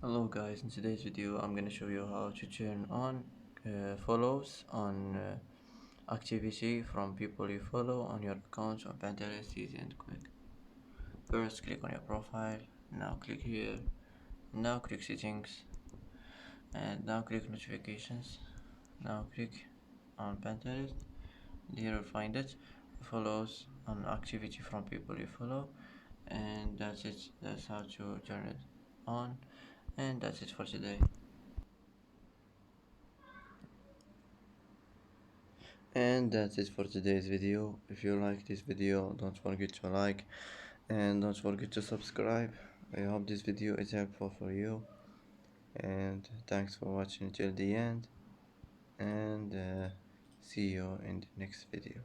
Hello guys, in today's video I'm gonna show you how to turn on follows on activity from people you follow on your accounts on Pinterest. Easy and quick. First click on your profile, now click here, now click settings, and now click notifications, now click on Pinterest. Here you'll find it, follows on activity from people you follow, and that's it. That's how to turn it on, and that's it for today. And that's it for today's video. If you like this video, don't forget to like and don't forget to subscribe. I hope this video is helpful for you, and thanks for watching till the end, and see you in the next video.